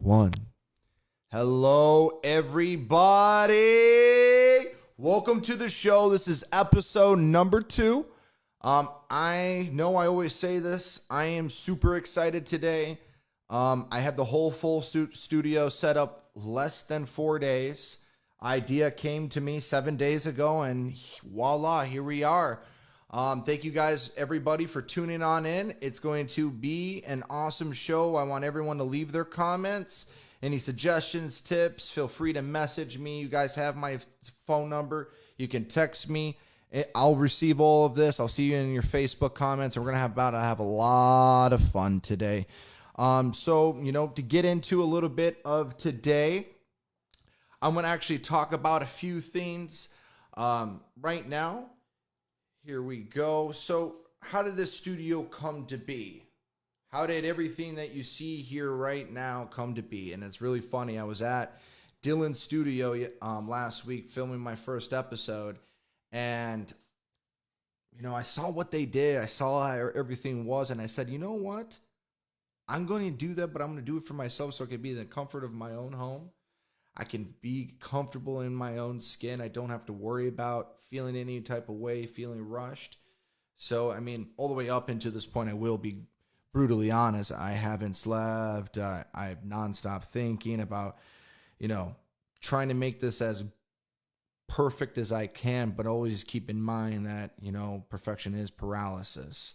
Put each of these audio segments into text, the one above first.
one. Hello, everybody. Welcome to the show. This is episode number 2. I know I always say this. I am super excited today. I have the whole full studio set up less than 4 days. Idea came to me 7 days ago, and voila, here we are. Thank you guys, everybody, for tuning on in. It's going to be an awesome show. I want everyone to leave their comments. Any suggestions, tips, feel free to message me. You guys have my phone number. You can text me. I'll receive all of this. I'll see you in your Facebook comments. And we're going to have a lot of fun today. To get into a little bit of today, I'm going to actually talk about a few things right now. Here we go. So how did this studio come to be? How did everything that you see here right now come to be? And it's really funny. I was at Dylan's studio last week filming my first episode. And, I saw what they did. I saw how everything was. And I said, you know what? I'm going to do that, but I'm going to do it for myself so I can be in the comfort of my own home. I can be comfortable in my own skin. I don't have to worry about feeling any type of way, feeling rushed. So, all the way up into this point, I will be brutally honest. I haven't slept. I've nonstop thinking about, trying to make this as perfect as I can, but always keep in mind that, perfection is paralysis.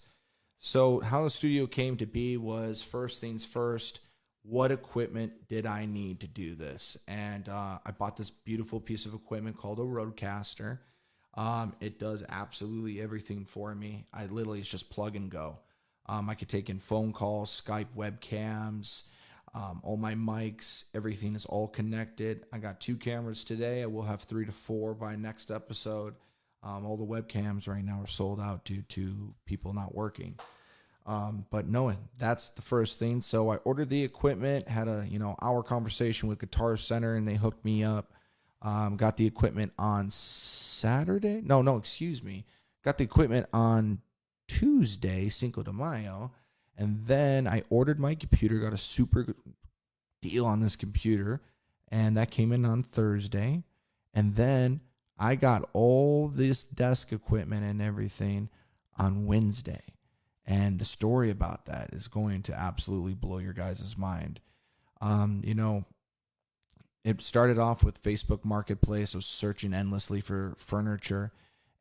So how the studio came to be was, first things first, what equipment did I need to do this? And I bought this beautiful piece of equipment called a Rodecaster. It does absolutely everything for me. It's just plug and go. I could take in phone calls, Skype webcams, all my mics, everything is all connected. I got 2 cameras today. I will have 3 to 4 by next episode. All the webcams right now are sold out due to people not working. But knowing that's the first thing. So I ordered the equipment, had a, hour conversation with Guitar Center, and they hooked me up. Got the equipment on Saturday. Got the equipment on Tuesday, Cinco de Mayo. And then I ordered my computer, got a super good deal on this computer. And that came in on Thursday. And then I got all this desk equipment and everything on Wednesday. And the story about that is going to absolutely blow your guys' mind. It started off with Facebook Marketplace. I was searching endlessly for furniture,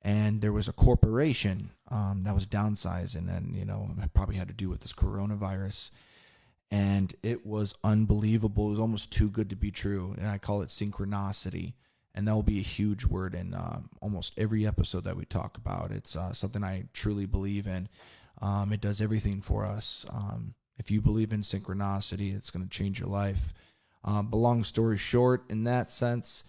and there was a corporation that was downsizing, and, it probably had to do with this coronavirus. And it was unbelievable. It was almost too good to be true. And I call it synchronicity. And that will be a huge word in almost every episode that we talk about. It's something I truly believe in. It does everything for us. If you believe in synchronicity, it's going to change your life. But long story short, in that sense,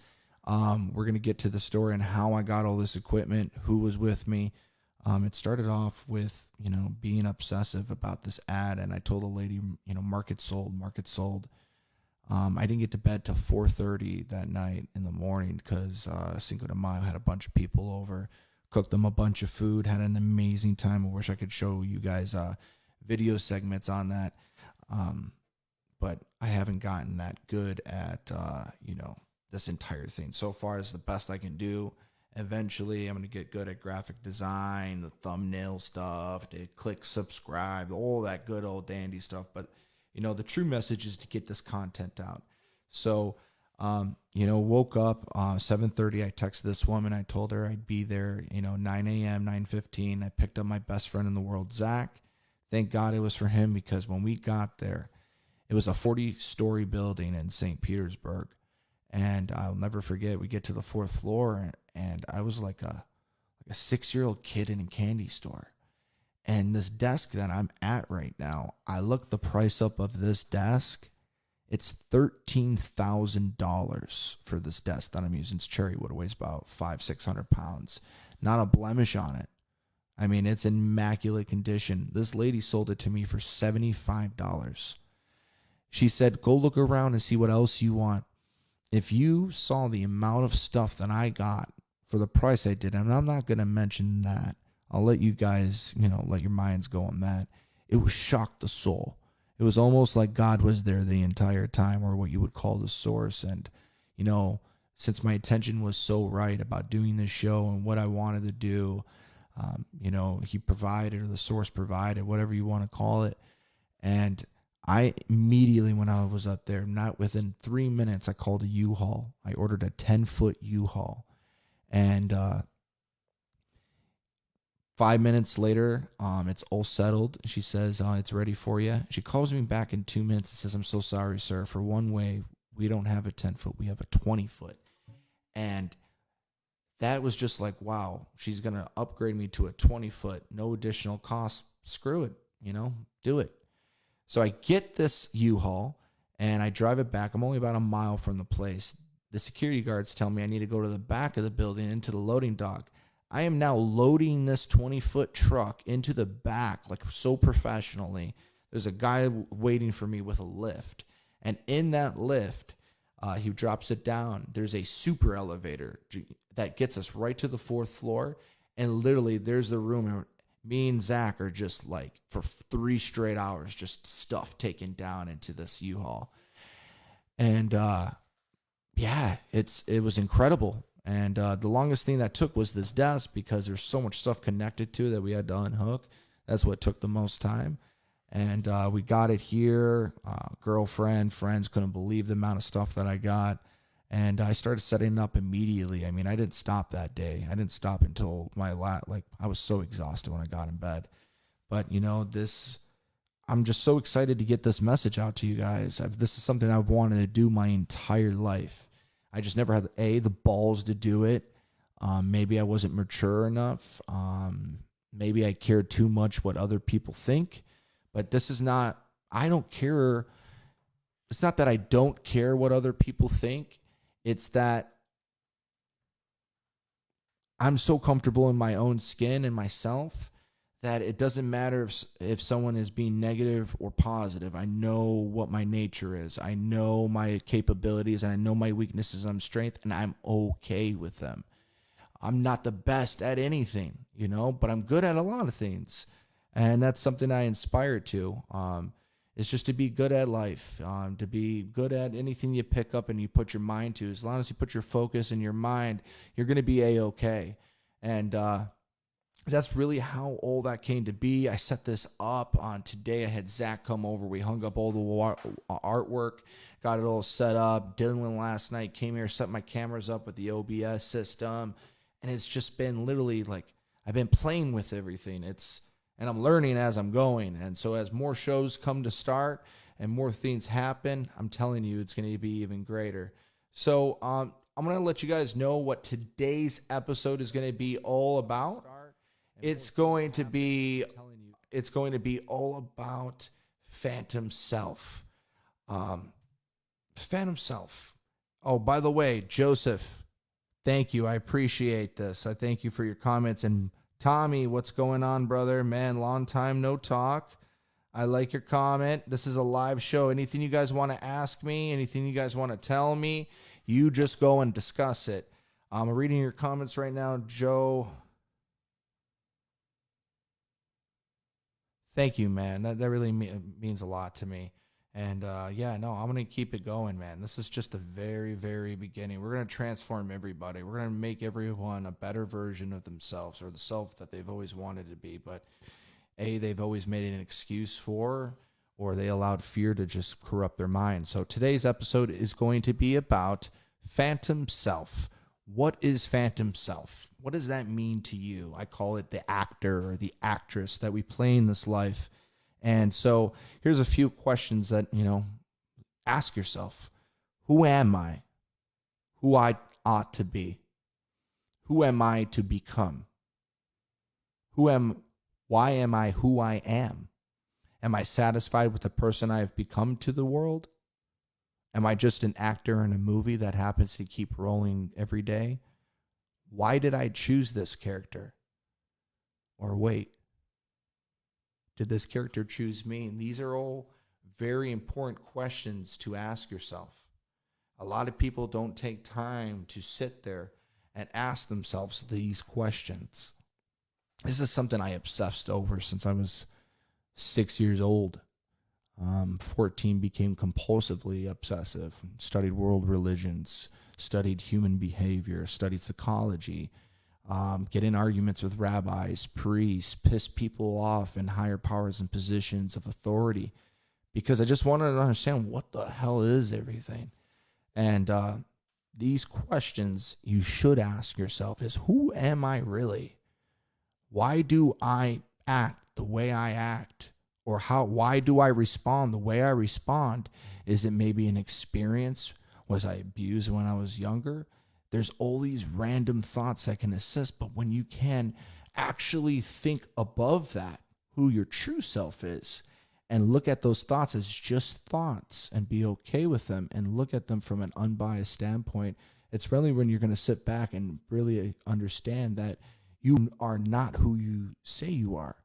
we're going to get to the story and how I got all this equipment, who was with me. It started off with, being obsessive about this ad. And I told the lady, market sold. I didn't get to bed till 4:30 that night in the morning because Cinco de Mayo had a bunch of people over. Cooked them a bunch of food, had an amazing time. I wish I could show you guys video segments on that. But I haven't gotten that good at, this entire thing. So far, it's the best I can do. Eventually, I'm going to get good at graphic design, the thumbnail stuff, to click subscribe, all that good old dandy stuff. But, the true message is to get this content out. So, woke up 7:30. I texted this woman. I told her I'd be there, 9 a.m., 9:15. I picked up my best friend in the world, Zach. Thank God it was for him, because when we got there, it was a 40-story building in St. Petersburg. And I'll never forget, we get to the 4th floor, and I was like a 6-year-old kid in a candy store. And this desk that I'm at right now, I looked the price up of this desk. It's $13,000 for this desk that I'm using. It's cherry wood. It weighs about 500-600 pounds. Not a blemish on it. It's in immaculate condition. This lady sold it to me for $75. She said, go look around and see what else you want. If you saw the amount of stuff that I got for the price I did, and I'm not going to mention that. I'll let you guys, let your minds go on that. It was shocked the soul. It was almost like God was there the entire time, or what you would call the source. And, you know, since my intention was so right about doing this show and what I wanted to do, you know, he provided, or the source provided, whatever you want to call it. And I immediately, when I was up there, not within 3 minutes, I called a U-Haul. I ordered a 10-foot U-Haul. And 5 minutes later, it's all settled. She says, it's ready for you. She calls me back in 2 minutes and says, I'm so sorry, sir. For one way, we don't have a 10-foot. We have a 20-foot. And that was just like, wow, she's going to upgrade me to a 20-foot, no additional cost. Screw it, do it. So I get this U-Haul and I drive it back. I'm only about a mile from the place. The security guards tell me I need to go to the back of the building into the loading dock. I am now loading this 20-foot truck into the back, like so professionally. There's a guy waiting for me with a lift. And in that lift, he drops it down. There's a super elevator that gets us right to the 4th floor. And literally, there's the room. And me and Zach are just like, for 3 straight hours, just stuff taken down into this U-Haul. And yeah, it was incredible. And the longest thing that took was this desk, because there's so much stuff connected to it that we had to unhook. That's what took the most time. And we got it here. Girlfriend, friends couldn't believe the amount of stuff that I got. And I started setting it up immediately. I mean, I didn't stop that day. I didn't stop until I was so exhausted when I got in bed. But, I'm just so excited to get this message out to you guys. This is something I've wanted to do my entire life. I just never had, the balls to do it. Maybe I wasn't mature enough. Maybe I cared too much what other people think. But this is not, I don't care. It's not that I don't care what other people think. It's that I'm so comfortable in my own skin and myself that it doesn't matter if someone is being negative or positive. I know what my nature is. I know my capabilities, and I know my weaknesses and strengths, and I'm okay with them. I'm not the best at anything, but I'm good at a lot of things. And that's something I aspire to. It's just to be good at life, to be good at anything you pick up and you put your mind to. As long as you put your focus in your mind, you're going to be A-okay. And that's really how all that came to be. I set this up on today. I had Zach come over. We hung up all the artwork, got it all set up. Dylan last night came here, set my cameras up with the OBS system. And it's just been literally like, I've been playing with everything. And I'm learning as I'm going. And so as more shows come to start and more things happen, I'm telling you, it's going to be even greater. So I'm going to let you guys know what today's episode is going to be all about. It's going to be all about Phantom Self. Phantom Self. Oh, by the way, Joseph, thank you. I appreciate this. I thank you for your comments. And Tommy, what's going on, brother? Man, long time no talk. I like your comment. This is a live show. Anything you guys want to ask me, anything you guys want to tell me, you just go and discuss it. I'm reading your comments right now, Joe. Thank you, man. That really means a lot to me. And I'm going to keep it going, man. This is just the very, very beginning. We're going to transform everybody. We're going to make everyone a better version of themselves, or the self that they've always wanted to be. But they've always made an excuse for, or they allowed fear to just corrupt their mind. So today's episode is going to be about Phantom Self. What is Phantom Self? What does that mean to you? I call it the actor or the actress that we play in this life. And so here's a few questions that, ask yourself. Who am I? Who I ought to be? Who am I to become? Why am I who I am? Am I satisfied with the person I have become to the world? Am I just an actor in a movie that happens to keep rolling every day? Why did I choose this character? Or wait, did this character choose me? And these are all very important questions to ask yourself. A lot of people don't take time to sit there and ask themselves these questions. This is something I obsessed over since I was 6 years old. 14, became compulsively obsessive, studied world religions, studied human behavior, studied psychology, get in arguments with rabbis, priests, piss people off in higher powers and positions of authority because I just wanted to understand what the hell is everything. And these questions you should ask yourself is, who am I really? Why do I act the way I act? Or why do I respond the way I respond? Is it maybe an experience? Was I abused when I was younger? There's all these random thoughts that can assist, but when you can actually think above that, who your true self is, and look at those thoughts as just thoughts and be okay with them and look at them from an unbiased standpoint, it's really when you're going to sit back and really understand that you are not who you say you are.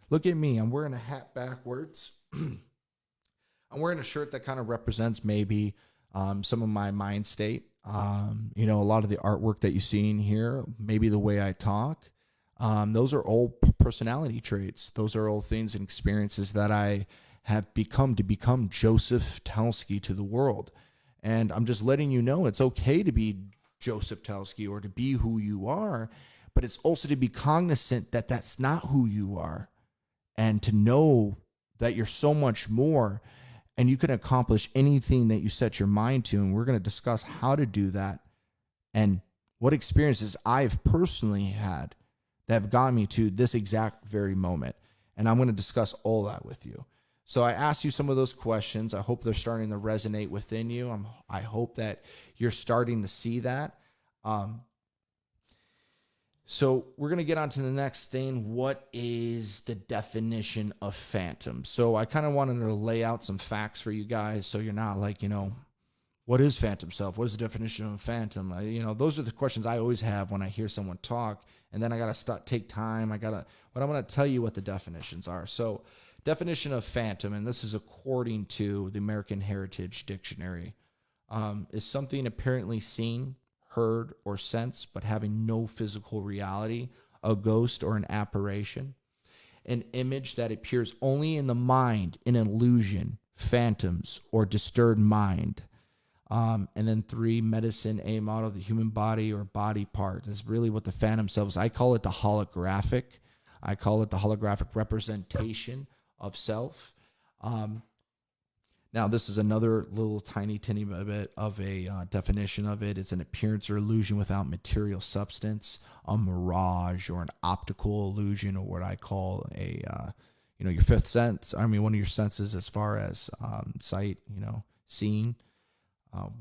Look at me. I'm wearing a hat backwards. I'm wearing a shirt that kind of represents maybe some of my mind state. A lot of the artwork that you see in here, maybe the way I talk. Those are all personality traits. Those are all things and experiences that I have become to become Joseph Telsky to the world. And I'm just letting you know it's okay to be Joseph Telsky or to be who you are, but it's also to be cognizant that that's not who you are and to know that you're so much more and you can accomplish anything that you set your mind to. And we're going to discuss how to do that and what experiences I've personally had that have gotten me to this exact very moment. And I'm going to discuss all that with you. So I asked you some of those questions. I hope they're starting to resonate within you. I hope that you're starting to see that. So we're going to get on to the next thing. What is the definition of phantom? So I kind of wanted to lay out some facts for you guys so you're not like, what is phantom self? What is the definition of a phantom? Those are the questions I always have when I hear someone talk. And then I got to take time. But I'm going to tell you what the definitions are. So definition of phantom, and this is according to the American Heritage Dictionary, is something apparently seen, heard, or sensed, but having no physical reality, a ghost or an apparition, an image that appears only in the mind, an illusion, phantoms, or disturbed mind. And then 3, medicine, a model of the human body or body part. Is really what the phantom self is. I call it the holographic. I call it the holographic representation of self. Now, this is another little tiny bit of a definition of it. It's an appearance or illusion without material substance, a mirage or an optical illusion, or what I call your fifth sense. I mean, one of your senses as far as sight, seeing,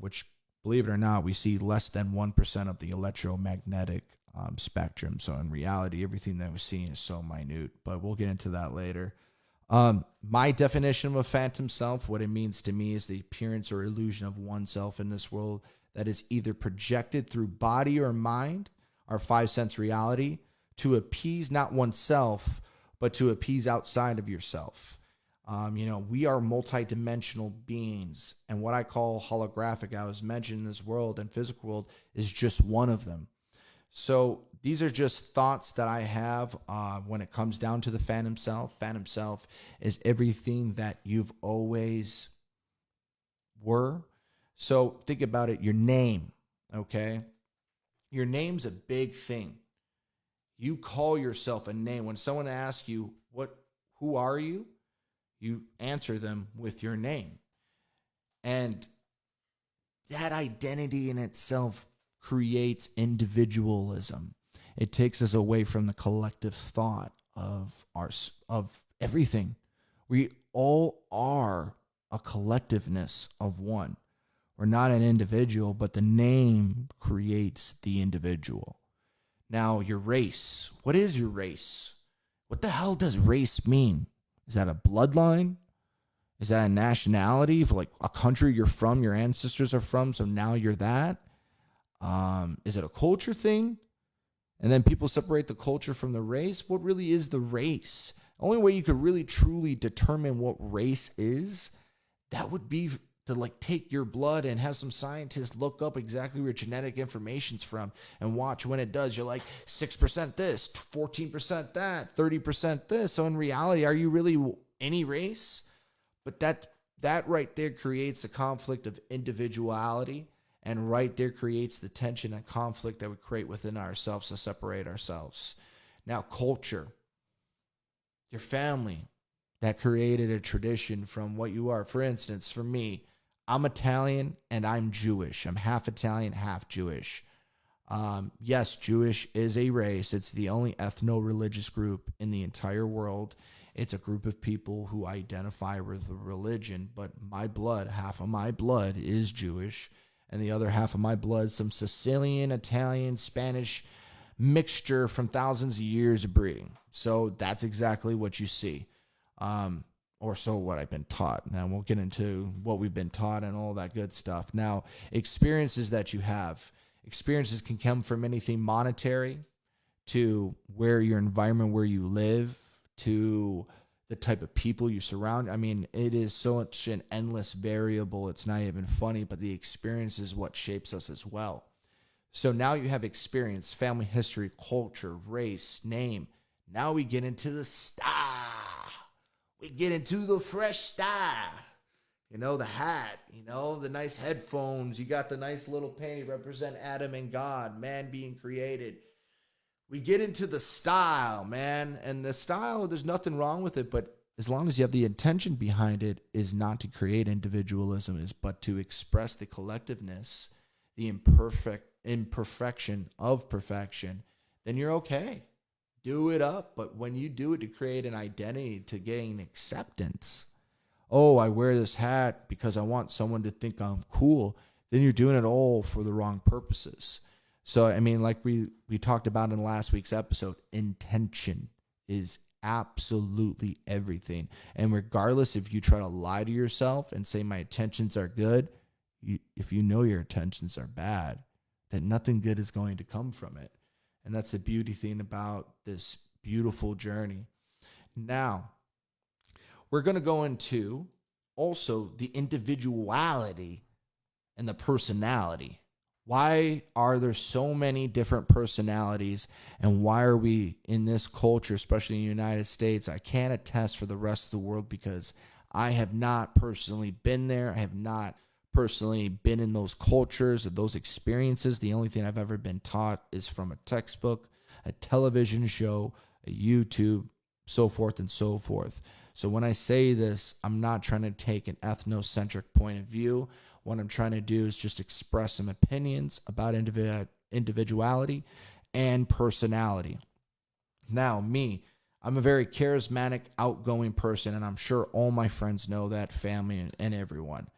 which, believe it or not, we see less than 1% of the electromagnetic spectrum. So in reality, everything that we're seeing is so minute, but we'll get into that later. My definition of a phantom self, what it means to me, is the appearance or illusion of oneself in this world that is either projected through body or mind, our 5 sense reality, to appease not oneself, but to appease outside of yourself. We are multidimensional beings, and what I call holographic, I was mentioned in this world and physical world, is just one of them. So these are just thoughts that I have when it comes down to the phantom self. Phantom self is everything that you've always were. So think about it, your name, okay? Your name's a big thing. You call yourself a name. When someone asks you, who are you? You answer them with your name. And that identity in itself creates individualism. It takes us away from the collective thought of everything. We all are a collectiveness of one. We're not an individual, but the name creates the individual. Now, your race. What is your race? What the hell does race mean? Is that a bloodline? Is that a nationality? For like a country you're from, your ancestors are from, so now you're that? Is it a culture thing? And then people separate the culture from the race. What really is the race? The only way you could really truly determine what race is, that would be to take your blood and have some scientists look up exactly where genetic information's from and watch when it does. You're like 6% this, 14% that, 30% this. So in reality, are you really any race? But that right there creates a conflict of individuality, and right there creates the tension and conflict that we create within ourselves to separate ourselves. Now, culture, your family that created a tradition from what you are. For instance, for me, I'm Italian and I'm Jewish. I'm half Italian, half Jewish. Yes, Jewish is a race. It's the only ethno-religious group in the entire world. It's a group of people who identify with a religion, but my blood, half of my blood is Jewish, and the other half of my blood, some Sicilian, Italian, Spanish mixture from thousands of years of breeding. So that's exactly what you see. Or so what I've been taught. Now we'll get into what we've been taught and all that good stuff. Now, experiences that you have. Experiences can come from anything monetary to where your environment, where you live, to the type of people you surround. I mean, it is such an endless variable. It's not even funny, but the experience is what shapes us as well. So now you have experience, family history, culture, race, name. Now we get into the style. We get into the fresh style. You know, the hat, you know, the nice headphones. You got the nice little painting represent Adam and God, man being created. We get into the style, man. And the style, there's nothing wrong with it, but as long as you have the intention behind it, is not to create individualism, but to express the collectiveness, the imperfection of perfection, then you're okay. Do it up. But when you do it to create an identity, to gain acceptance, oh, I wear this hat because I want someone to think I'm cool, then you're doing it all for the wrong purposes. So, I mean, like we talked about in last week's episode, intention is absolutely everything. And regardless if you try to lie to yourself and say my intentions are good, if you know your intentions are bad, then nothing good is going to come from it. And that's the beauty thing about this beautiful journey. Now, we're going to go into also the individuality and the personality. Why are there so many different personalities, and why are we in this culture, especially in the United States? I can't attest for the rest of the world because I have not personally been there. I have not personally been in those cultures or those experiences. The only thing I've ever been taught is from a textbook, a television show, a YouTube, so forth and so forth. So when I say this, I'm not trying to take an ethnocentric point of view. What I'm trying to do is just express some opinions about individuality and personality. Now, me, I'm a very charismatic, outgoing person, and I'm sure all my friends know that, family and everyone.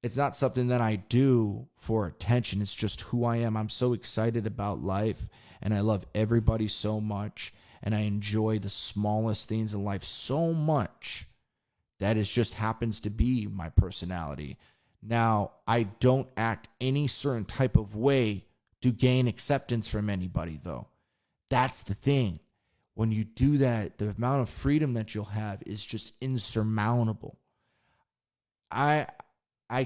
It's not something that I do for attention. It's just who I am. I'm so excited about life, and I love everybody so much, and I enjoy the smallest things in life so much that it just happens to be my personality. Now, I don't act any certain type of way to gain acceptance from anybody, though. That's the thing. When you do that, the amount of freedom that you'll have is just insurmountable. I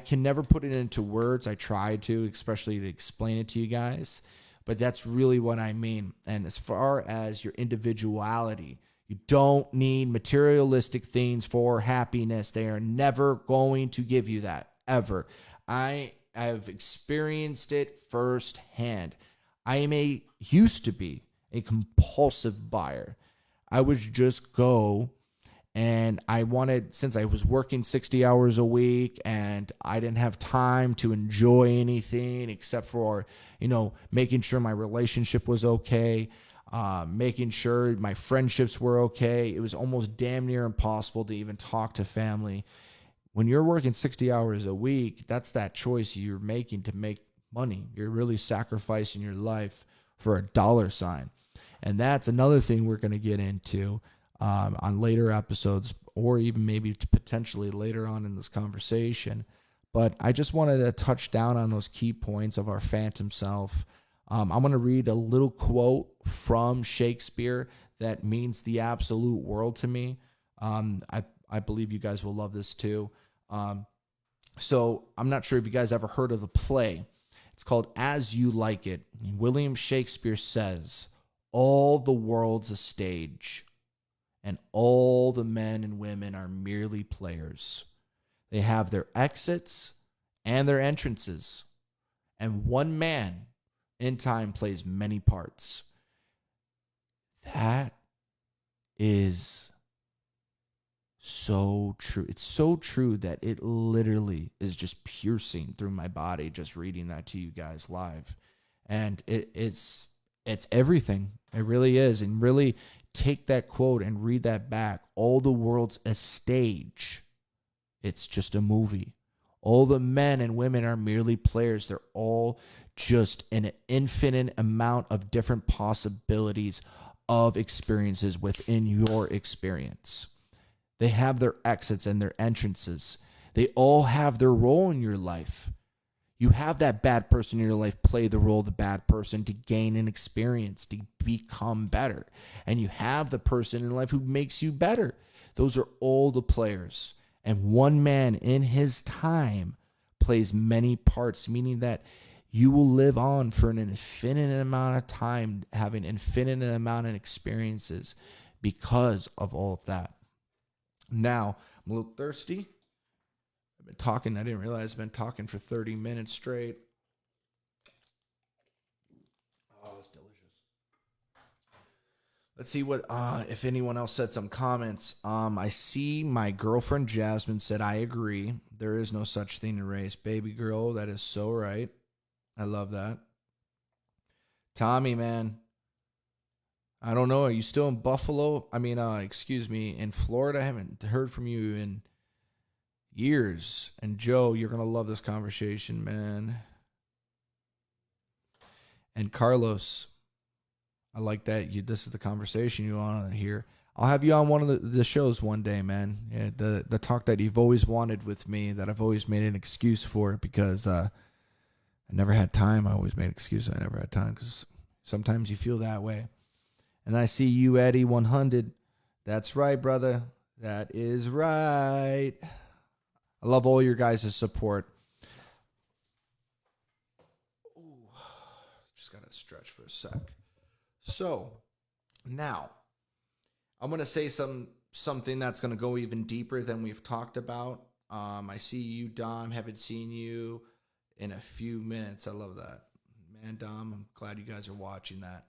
can never put it into words. I try to, especially to explain it to you guys, but that's really what I mean. And as far as your individuality, you don't need materialistic things for happiness. They are never going to give you that, ever. I have experienced it firsthand. Used to be a compulsive buyer. I would just go, and since I was working 60 hours a week and I didn't have time to enjoy anything except for, making sure my relationship was okay, making sure my friendships were okay. It was almost damn near impossible to even talk to family. When you're working 60 hours a week, that's that choice you're making to make money. You're really sacrificing your life for a dollar sign. And that's another thing we're going to get into on later episodes, or even maybe potentially later on in this conversation. But I just wanted to touch down on those key points of our phantom self. I'm going to read a little quote from Shakespeare that means the absolute world to me. I believe you guys will love this too. So I'm not sure if you guys ever heard of the play. It's called As You Like It. William Shakespeare says, "All the world's a stage, and all the men and women are merely players. They have their exits and their entrances, and one man in time plays many parts. That is so true. It's so true that it literally is just piercing through my body just reading that to you guys live. And it's everything. It really is. And really take that quote and read that back. All the world's a stage. It's just a movie. All the men and women are merely players. They're all just an infinite amount of different possibilities of experiences within your experience. They have their exits and their entrances. They all have their role in your life. You have that bad person in your life play the role of the bad person to gain an experience, to become better. And you have the person in life who makes you better. Those are all the players. And one man in his time plays many parts, meaning that you will live on for an infinite amount of time, having infinite amount of experiences because of all of that. Now, I'm a little thirsty. I've been talking. I didn't realize I've been talking for 30 minutes straight. Oh, it's delicious. Let's see what, if anyone else said some comments. I see my girlfriend Jasmine said, I agree. There is no such thing in race. Baby girl, that is so right. I love that. Tommy, man. I don't know. Are you still in Buffalo? In Florida. I haven't heard from you in years. And Joe, you're going to love this conversation, man. And Carlos, I like that. This is the conversation you want to hear. I'll have you on one of the shows one day, man. Yeah, the talk that you've always wanted with me, that I've always made an excuse for because I never had time. I always made excuses. I never had time because sometimes you feel that way. And I see you, Eddie 100. That's right, brother. That is right. I love all your guys' support. Ooh, just got to stretch for a sec. So, now, I'm going to say something that's going to go even deeper than we've talked about. I see you, Dom. Haven't seen you in a few minutes. I love that. Man, Dom, I'm glad you guys are watching that.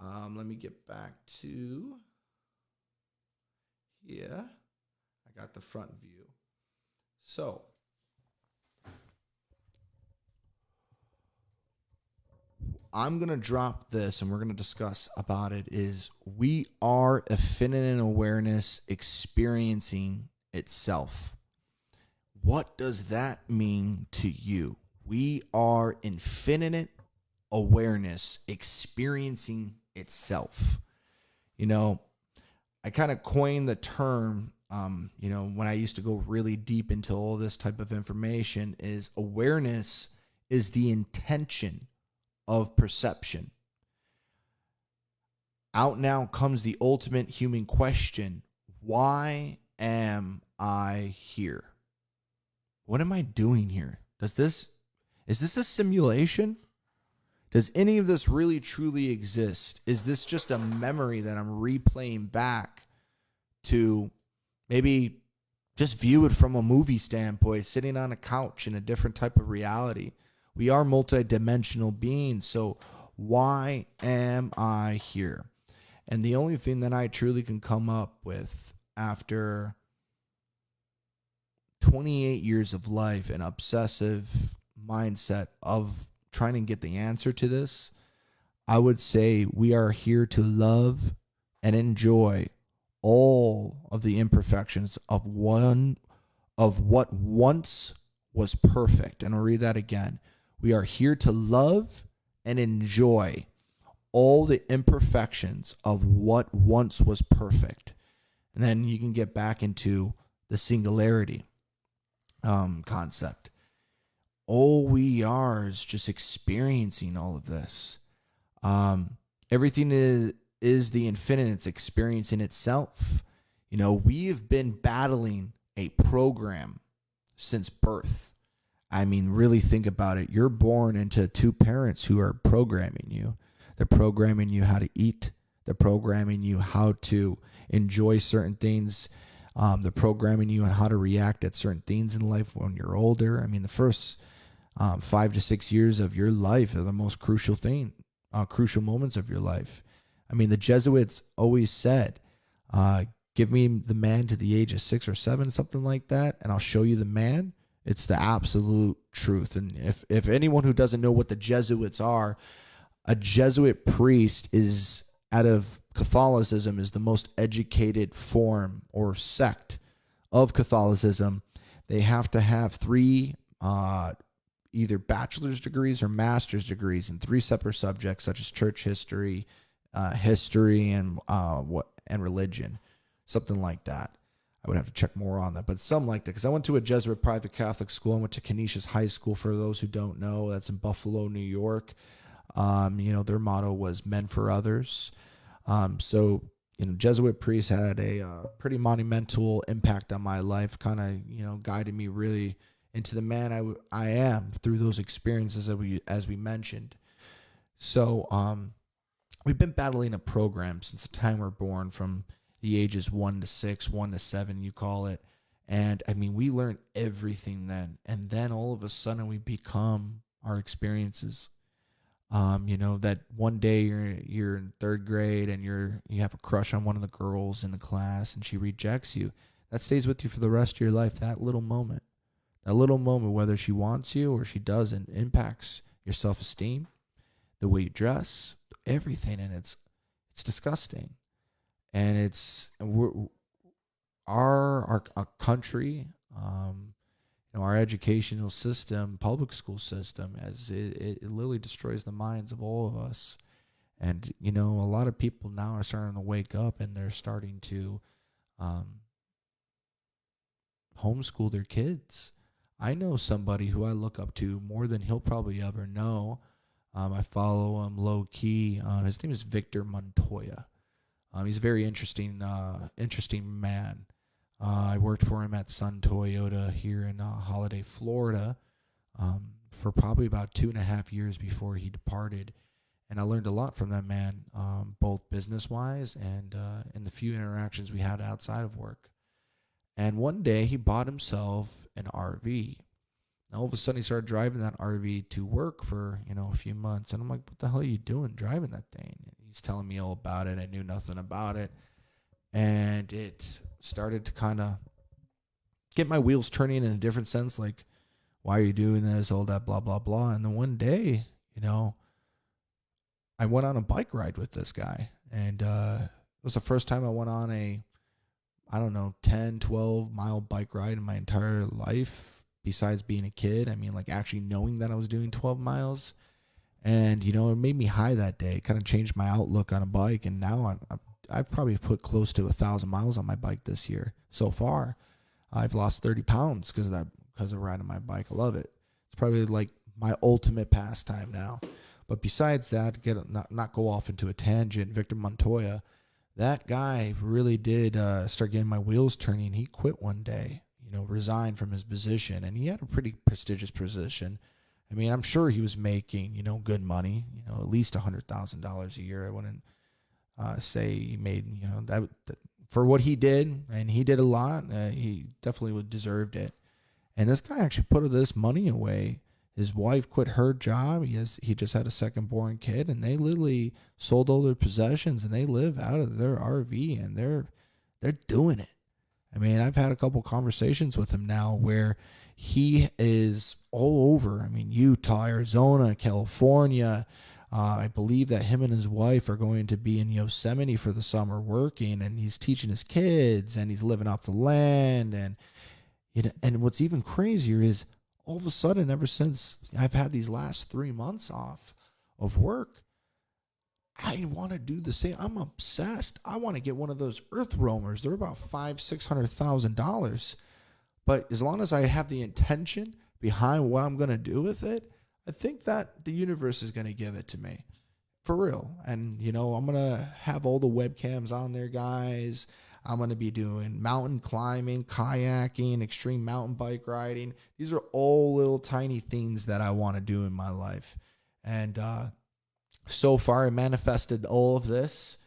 Let me get back to here. I got the front view. So, I'm going to drop this and we're going to discuss about it is we are infinite awareness experiencing itself. What does that mean to you? We are infinite awareness experiencing itself. You know, I kind of coined the term, when I used to go really deep into all this type of information, is awareness is the intention of perception. Out now comes the ultimate human question. Why am I here? What am I doing here? Is this a simulation? Does any of this really truly exist? Is this just a memory that I'm replaying back to maybe just view it from a movie standpoint, sitting on a couch in a different type of reality? We are multidimensional beings, so why am I here? And the only thing that I truly can come up with after 28 years of life and obsessive mindset of trying to get the answer to this, I would say we are here to love and enjoy all of the imperfections of what once was perfect. And I'll read that again. We are here to love and enjoy all the imperfections of what once was perfect. And then you can get back into the singularity concept. All we are is just experiencing all of this. Everything is the infinite. It's experiencing itself. We've been battling a program since birth. I mean, really think about it. You're born into two parents who are programming you. They're programming you how to eat. They're programming you how to enjoy certain things. They're programming you on how to react at certain things in life when you're older. I mean, the first 5 to 6 years of your life are the most crucial moments of your life. I mean, the Jesuits always said, give me the man to the age of 6 or 7, something like that, and I'll show you the man. It's the absolute truth. And if anyone who doesn't know what the Jesuits are, a Jesuit priest is, out of Catholicism, is the most educated form or sect of Catholicism. They have to have 3 either bachelor's degrees or master's degrees in 3 separate subjects, such as church history, history, and religion, something like that. I would have to check more on that, but something like that, because I went to a Jesuit private Catholic school. I went to Canisius High School, for those who don't know. That's in Buffalo, New York. Their motto was "Men for Others." Jesuit priests had a pretty monumental impact on my life, kind of, guided me really into the man I am through those experiences as we mentioned. So, we've been battling a program since the time we're born, from the ages 1 to 6, 1 to 7, you call it. And I mean, we learn everything then. And then all of a sudden we become our experiences. That one day you're in 3rd grade and you have a crush on one of the girls in the class and she rejects you. That stays with you for the rest of your life. That little moment, whether she wants you or she doesn't, impacts your self-esteem, the way you dress, everything. And it's disgusting. And our country, our educational system, public school system, as it literally destroys the minds of all of us. And a lot of people now are starting to wake up, and they're starting to homeschool their kids. I know somebody who I look up to more than he'll probably ever know. I follow him low key. His name is Victor Montoya. He's a very interesting man. I worked for him at Sun Toyota here in Holiday, Florida, for probably about 2.5 years before he departed. And I learned a lot from that man, both business-wise and in the few interactions we had outside of work. And one day he bought himself an RV. And all of a sudden he started driving that RV to work for, a few months. And I'm like, what the hell are you doing driving that thing? And he's telling me all about it. I knew nothing about it. And it started to kind of get my wheels turning in a different sense. Like, why are you doing this? All that, blah, blah, blah. And then one day, I went on a bike ride with this guy. And it was the first time I went on a, 10, 12 mile bike ride in my entire life. Besides being a kid, I mean, like actually knowing that I was doing 12 miles. And, it made me high that day. It kind of changed my outlook on a bike. And now I've probably put close to 1,000 miles on my bike this year so far. I've lost 30 pounds because of riding my bike. I love it. It's probably like my ultimate pastime now. But besides that, not go off into a tangent, Victor Montoya, that guy really did start getting my wheels turning. He quit one day. Resigned from his position, and he had a pretty prestigious position. I mean, I'm sure he was making, good money, at least $100,000 a year. I wouldn't say he made, that for what he did, and he did a lot. He definitely deserved it. And this guy actually put this money away. His wife quit her job. He just had a second born kid, and they literally sold all their possessions, and they live out of their RV, and they're doing it. I mean, I've had a couple conversations with him now where he is all over. I mean, Utah, Arizona, California. I believe that him and his wife are going to be in Yosemite for the summer working, and he's teaching his kids, and he's living off the land. And what's even crazier is all of a sudden, ever since I've had these last 3 months off of work, I want to do the same. I'm obsessed. I want to get one of those earth roamers. They're about $500,000-$600,000. But as long as I have the intention behind what I'm going to do with it, I think that the universe is going to give it to me. For real. And, I'm going to have all the webcams on there, guys. I'm going to be doing mountain climbing, kayaking, extreme mountain bike riding. These are all little tiny things that I want to do in my life. And, so far, I manifested all of this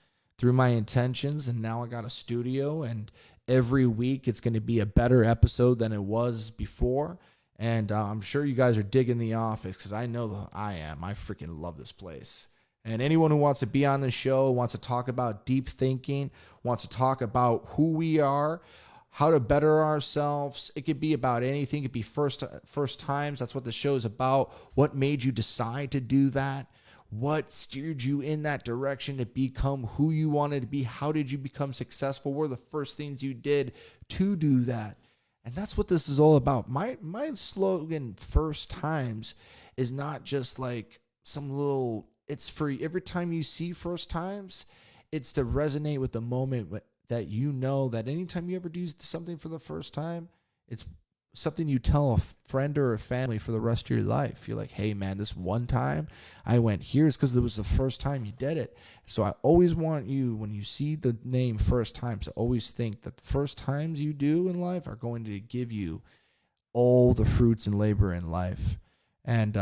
through my intentions, and now I got a studio, and every week it's going to be a better episode than it was before. And I'm sure you guys are digging the office, because I know that I am. I freaking love this place. And anyone who wants to be on the show, wants to talk about deep thinking, wants to talk about who we are, how to better ourselves. It could be about anything. It could be first times. That's what the show is about. What made you decide to do that? What steered you in that direction to become who you wanted to be? How did you become successful? What were the first things you did to do that? And that's what this is all about. My slogan, First Times, is not just like some little, it's for every time you see First Times, it's to resonate with the moment that you know that anytime you ever do something for the first time, it's something you tell a friend or a family for the rest of your life. You're like, hey man, this one time I went here is because it was the first time you did it. So I always want you, when you see the name First Times, to always think that the first times you do in life are going to give you all the fruits and labor in life. And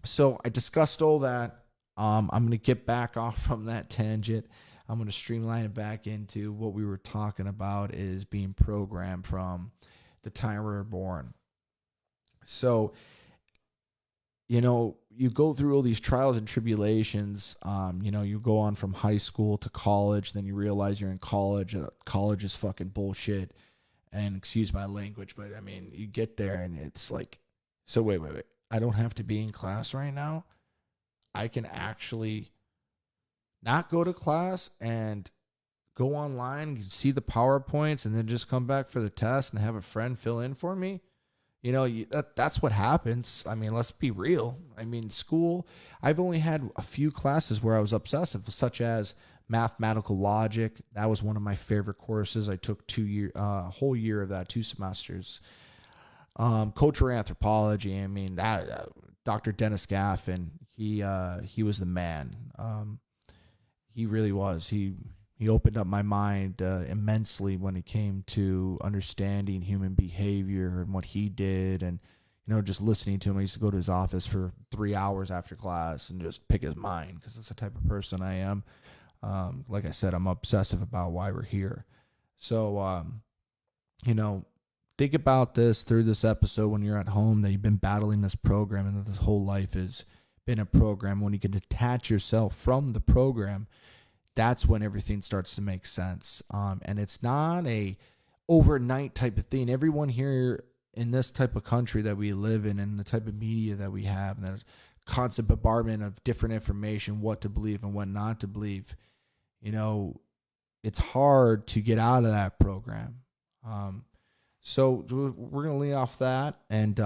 so I discussed all that. I'm going to get back off from that tangent. I'm going to streamline it back into what we were talking about, is being programmed from the time we were born. So, you go through all these trials and tribulations. You go on from high school to college, then you realize you're in college. College is fucking bullshit. And excuse my language, but I mean, you get there and it's like, so wait. I don't have to be in class right now. I can actually not go to class and go online, see the PowerPoints, and then just come back for the test and have a friend fill in for me. That's what happens. I mean, let's be real. I mean, school, I've only had a few classes where I was obsessive, such as mathematical logic. That was one of my favorite courses. I took a whole year of that, 2 semesters. Cultural anthropology. I mean, that Dr. Dennis Gaffin, he was the man. He really was. He opened up my mind immensely when it came to understanding human behavior and what he did. And, just listening to him. I used to go to his office for 3 hours after class and just pick his mind, because that's the type of person I am. Like I said, I'm obsessive about why we're here. So, think about this through this episode when you're at home, that you've been battling this program and that this whole life has been a program. When you can detach yourself from the program, that's when everything starts to make sense. And it's not a overnight type of thing. Everyone here in this type of country that we live in, and the type of media that we have, and the constant bombardment of different information, what to believe and what not to believe, it's hard to get out of that program. So we're going to lay off that. And,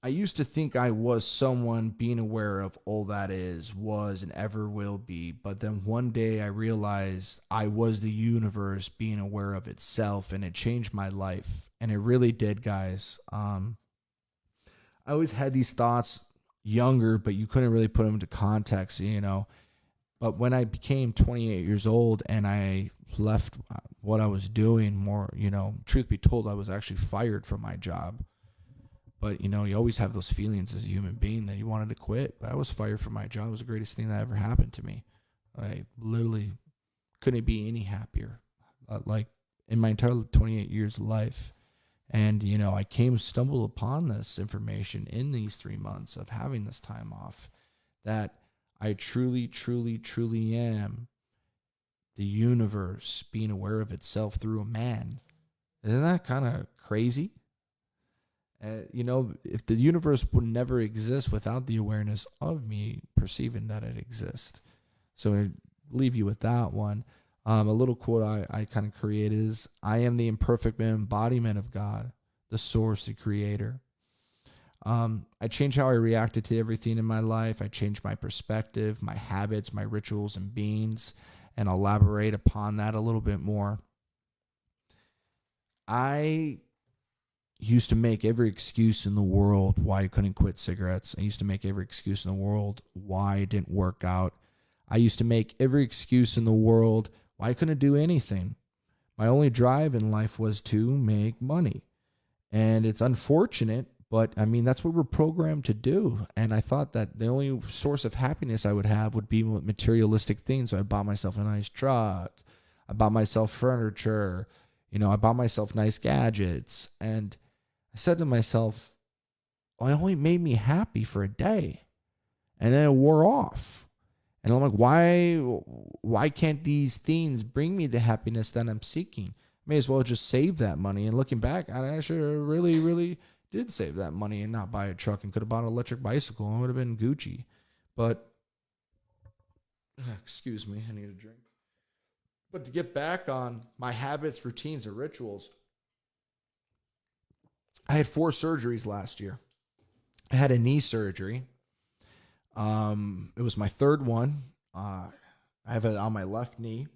I used to think I was someone being aware of all that was, and ever will be. But then one day I realized I was the universe being aware of itself, and it changed my life. And it really did, guys. I always had these thoughts younger, but you couldn't really put them into context, But when I became 28 years old and I left what I was doing, more, truth be told, I was actually fired from my job. But, you always have those feelings as a human being that you wanted to quit. But I was fired from my job. It was the greatest thing that ever happened to me. I literally couldn't be any happier, like in my entire 28 years of life. And, I stumbled upon this information in these 3 months of having this time off, that I truly, truly, truly am the universe being aware of itself through a man. Isn't that kind of crazy? If the universe would never exist without the awareness of me perceiving that it exists. So I leave you with that one. A little quote I kind of created is, I am the imperfect embodiment of God, the source, the creator. I changed how I reacted to everything in my life. I changed my perspective, my habits, my rituals and beings, and I'll elaborate upon that a little bit more. I used to make every excuse in the world why I couldn't quit cigarettes. I used to make every excuse in the world why it didn't work out. I used to make every excuse in the world why I couldn't do anything. My only drive in life was to make money. And it's unfortunate, But I mean, that's what we're programmed to do. And I thought that the only source of happiness I would have would be with materialistic things. So I bought myself a nice truck. I bought myself furniture. I bought myself nice gadgets. And I said to myself, well, it only made me happy for a day. And then it wore off. And I'm like, why can't these things bring me the happiness that I'm seeking? May as well just save that money. And looking back, I actually really, really did save that money and not buy a truck, and could have bought an electric bicycle and it would have been Gucci. But, excuse me, I need a drink. But to get back on my habits, routines, and rituals, I had 4 surgeries last year. I had a knee surgery. It was my 3rd one. I have it on my left knee.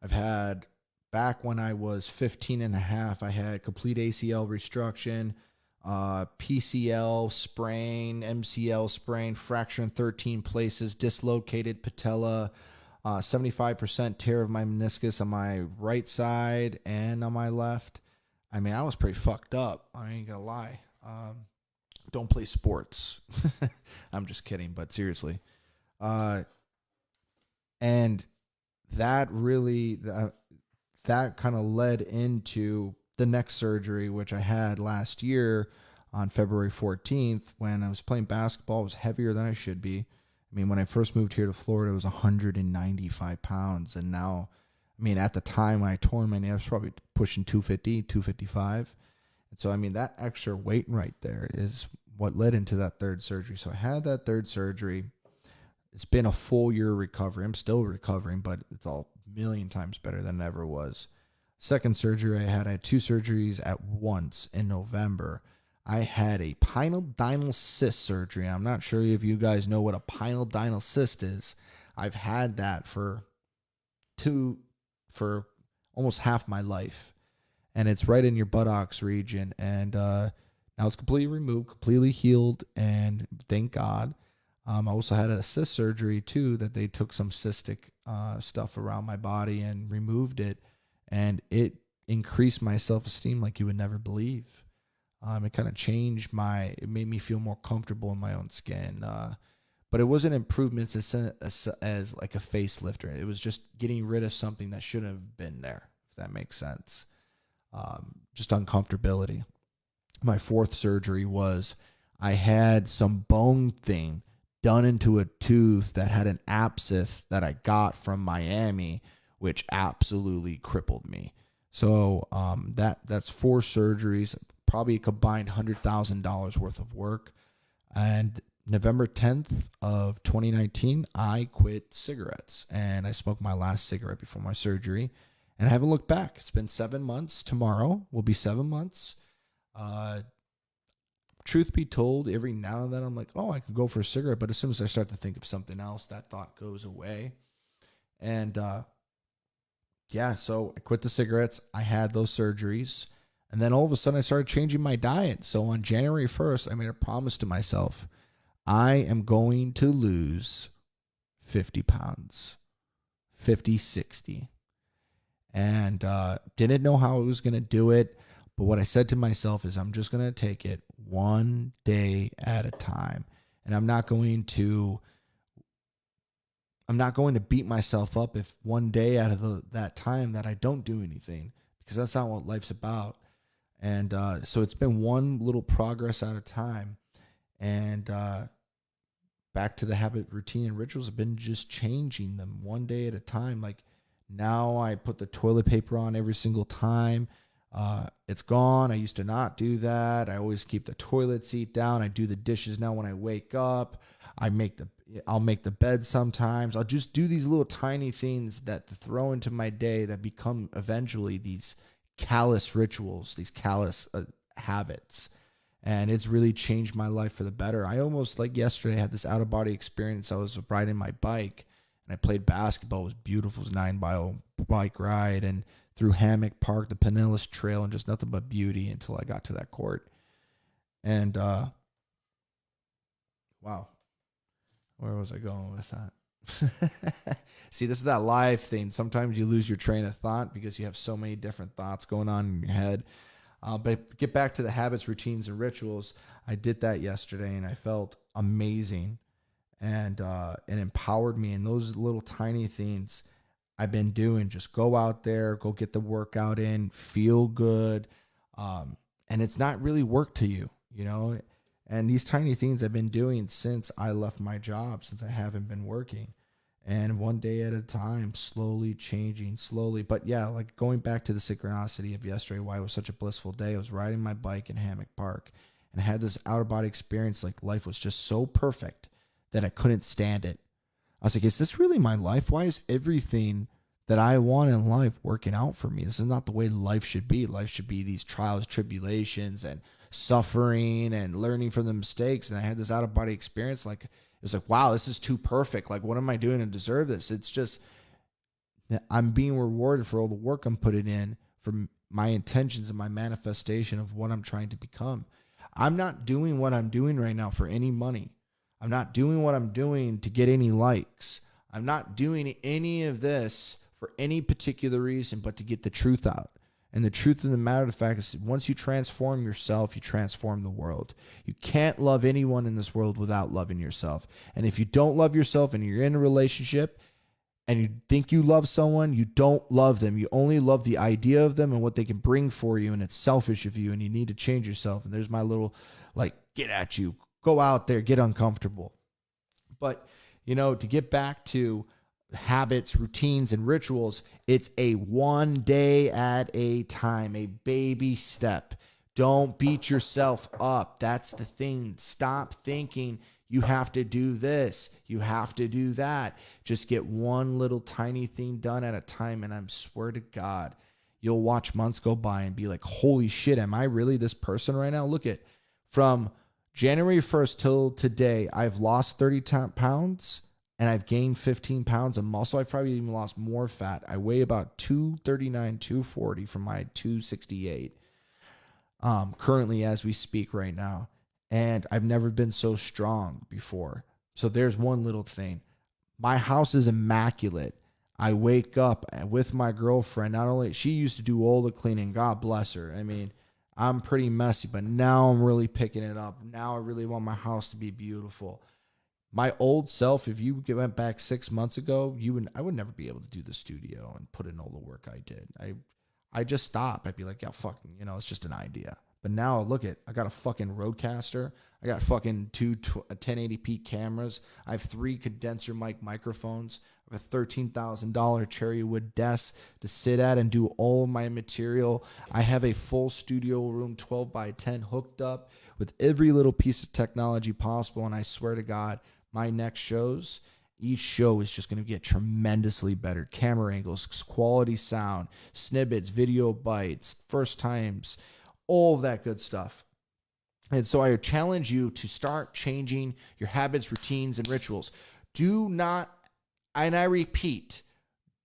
I've had, back when I was 15 and a half, I had complete ACL reconstruction, PCL sprain, MCL sprain, fracture in 13 places, dislocated patella, 75% tear of my meniscus on my right side and on my left. I mean, I was pretty fucked up. I ain't gonna lie. Don't play sports. I'm just kidding, but seriously. And that really, that kind of led into the next surgery, which I had last year on February 14th when I was playing basketball. I was heavier than I should be. I mean, when I first moved here to Florida, it was 195 pounds. And now, I mean, at the time when I tore my knee, I was probably pushing 250, 255. And so, I mean, that extra weight right there is what led into that 3rd surgery. So I had that 3rd surgery. It's been a full year recovery. I'm still recovering, but it's a million times better than it ever was. 2nd surgery I had 2 surgeries at once in November. I had a pineal cyst surgery. I'm not sure if you guys know what a pineal cyst is. I've had that for almost half my life. And it's right in your buttocks region. And now it's completely removed, completely healed, and thank God. I also had a cyst surgery too, that they took some cystic stuff around my body and removed it. And it increased my self-esteem like you would never believe. It kind of changed it made me feel more comfortable in my own skin. But it wasn't improvements as like a facelifter. It was just getting rid of something that shouldn't have been there, if that makes sense. Just uncomfortability. My 4th surgery was I had some bone thing done into a tooth that had an abscess that I got from Miami, which absolutely crippled me. So that's 4 surgeries, probably a combined $100,000 worth of work. And November 10th of 2019, I quit cigarettes, and I smoked my last cigarette before my surgery, and I haven't looked back. It's been 7 months. Tomorrow will be 7 months. Truth be told, every now and then I'm like, oh, I can go for a cigarette. But as soon as I start to think of something else, that thought goes away. And so I quit the cigarettes. I had those surgeries. And then all of a sudden I started changing my diet. So on January 1st, I made a promise to myself. I am going to lose 50 pounds, 50, 60. And didn't know how I was going to do it. But what I said to myself is I'm just going to take it one day at a time. And I'm not going to beat myself up if one day out of that time that I don't do anything, because that's not what life's about. And so it's been one little progress at a time. And back to the habit, routine, and rituals, have been just changing them one day at a time. Like now I put the toilet paper on every single time. It's gone. I used to not do that. I always keep the toilet seat down. I do the dishes now when I wake up. I'll make the bed sometimes. I'll just do these little tiny things that throw into my day that become eventually these callous rituals, these callous habits. And it's really changed my life for the better. I almost, like yesterday, had this out-of-body experience. I was riding my bike, and I played basketball. It was beautiful. It was a 9-mile bike ride, and through Hammock Park, the Pinellas Trail, and just nothing but beauty until I got to that court. And, wow. Where was I going with that? See, this is that live thing. Sometimes you lose your train of thought because you have so many different thoughts going on in your head. But get back to the habits, routines, and rituals. I did that yesterday, and I felt amazing, and it empowered me. And those little tiny things I've been doing, just go out there, go get the workout in, feel good, and it's not really work to you, you know. And these tiny things I've been doing since I left my job, since I haven't been working. And one day at a time, slowly changing, slowly. But yeah, like going back to the synchronicity of yesterday, why it was such a blissful day. I was riding my bike in Hammock Park and I had this out of body experience. Like life was just so perfect that I couldn't stand it. I was like, is this really my life? Why is everything that I want in life working out for me? This is not the way life should be. Life should be these trials, tribulations, and suffering and learning from the mistakes. And I had this out of body experience. Like, it was like, wow, this is too perfect. Like, what am I doing to deserve this? It's just, I'm being rewarded for all the work I'm putting in, for my intentions and my manifestation of what I'm trying to become. I'm not doing what I'm doing right now for any money. I'm not doing what I'm doing to get any likes. I'm not doing any of this for any particular reason, but to get the truth out. And the truth of the matter of the fact is, once you transform yourself, you transform the world. You can't love anyone in this world without loving yourself. And if you don't love yourself and you're in a relationship and you think you love someone, you don't love them. You only love the idea of them and what they can bring for you. And it's selfish of you, and you need to change yourself. And there's my little, like, get at you. Go out there, get uncomfortable. But, you know, to get back to habits, routines, and rituals, it's a one day at a time, a baby step. Don't beat yourself up. That's the thing. Stop thinking you have to do this, you have to do that. Just get one little tiny thing done at a time, and I swear to God, you'll watch months go by and be like, holy shit, am I really this person right now? Look at, from January 1st till today, I've lost 30 pounds. And I've gained 15 pounds of muscle. I've probably even lost more fat. I weigh about 239, 240 from my 268 currently as we speak right now. And I've never been so strong before. So there's one little thing. My house is immaculate. I wake up with my girlfriend. Not only, she used to do all the cleaning. God bless her. I mean, I'm pretty messy, but now I'm really picking it up. Now I really want my house to be beautiful. My old self, if you went back 6 months ago, I would never be able to do the studio and put in all the work I did. I just stop. I'd be like, yeah, fucking, it's just an idea. But now look I got a fucking Rodecaster. I got fucking two 1080p cameras. I have 3 condenser mic microphones. I have a $13,000 cherry wood desk to sit at and do all of my material. I have a full studio room, 12 by 10, hooked up with every little piece of technology possible. And I swear to God, my next shows, each show is just going to get tremendously better. Camera angles, quality sound, snippets, video bites, first times, all of that good stuff. And so I challenge you to start changing your habits, routines, and rituals. Do not, and I repeat,